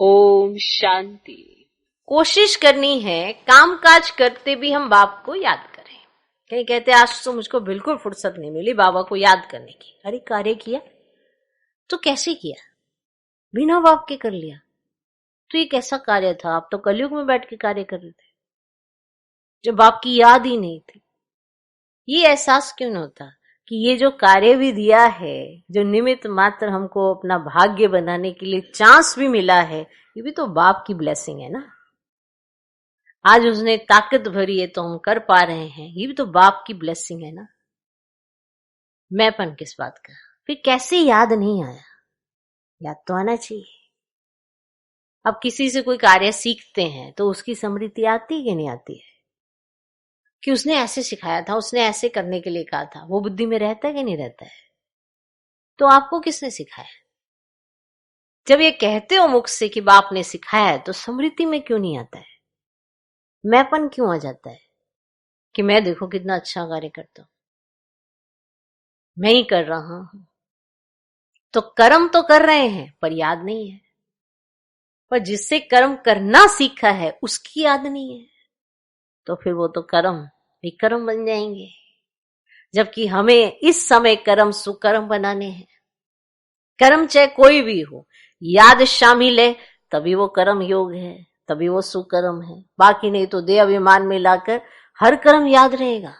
ओम शांति। कोशिश करनी है काम काज करते भी हम बाप को याद करें। कहीं कहते आज तो मुझको बिल्कुल फुर्सत नहीं मिली बाबा को याद करने की। अरे कार्य किया तो कैसे किया? बिना बाप के कर लिया तो ये कैसा कार्य था? आप तो कलयुग में बैठ के कार्य कर रहे थे जब बाप की याद ही नहीं थी। ये एहसास क्यों नहीं होता कि ये जो कार्य भी दिया है, जो निमित्त मात्र हमको अपना भाग्य बनाने के लिए चांस भी मिला है, ये भी तो बाप की ब्लेसिंग है ना। आज उसने ताकत भरी है तो हम कर पा रहे हैं, ये भी तो बाप की ब्लेसिंग है ना। मैंपन किस बात का? फिर कैसे याद नहीं आया? याद तो आना चाहिए। अब किसी से कोई कार्य सीखते हैं तो उसकी स्मृति आती है कि नहीं आती है कि उसने ऐसे सिखाया था, उसने ऐसे करने के लिए कहा था, वो बुद्धि में रहता है कि नहीं रहता है? तो आपको किसने सिखाया? जब ये कहते हो मुख से कि बाप ने सिखाया है तो स्मृति में क्यों नहीं आता है? मैंपन क्यों आ जाता है कि मैं देखो कितना अच्छा कार्य करता हूं, मैं ही कर रहा हूं। तो कर्म तो कर रहे हैं पर याद नहीं है, पर जिससे कर्म करना सीखा है उसकी याद नहीं है, तो फिर वो तो कर्म विकर्म बन जाएंगे। जबकि हमें इस समय कर्म सुकर्म बनाने हैं। कर्म चाहे कोई भी हो, याद शामिल है तभी वो कर्म योग है, तभी वो सुकर्म है। बाकी नहीं तो देह अभिमान में लाकर हर कर्म याद रहेगा।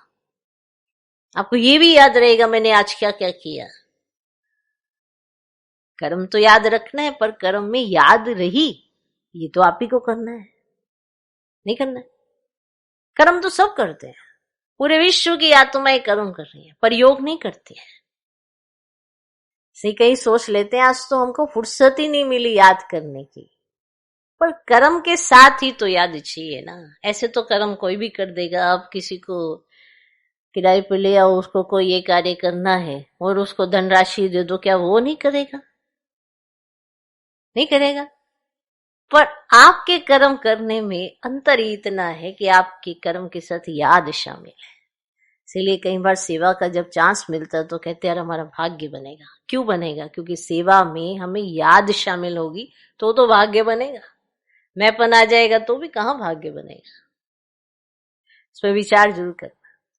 आपको ये भी याद रहेगा मैंने आज क्या क्या किया। कर्म तो याद रखना है पर कर्म में याद रही ये तो आप ही को करना है, नहीं करना है। कर्म तो सब करते हैं, पूरे विश्व की आत्माएं कर्म कर रही है पर योग नहीं करती है। से कहीं सोच लेते हैं आज तो हमको फुर्सत ही नहीं मिली याद करने की, पर कर्म के साथ ही तो याद चाहिए ना। ऐसे तो कर्म कोई भी कर देगा। अब किसी को किराए पे ले आओ, उसको कोई ये कार्य करना है और उसको धनराशि दे दो, क्या वो नहीं करेगा? नहीं करेगा। पर आपके कर्म करने में अंतर इतना है कि आपके कर्म के साथ याद शामिल है। इसीलिए कई बार सेवा का जब चांस मिलता है तो कहते हैं हमारा भाग्य बनेगा। क्यों बनेगा? क्योंकि सेवा में हमें याद शामिल होगी तो भाग्य बनेगा। मैंपन आ जाएगा तो भी कहां भाग्य बनेगा। इस पर विचार जरूर करें।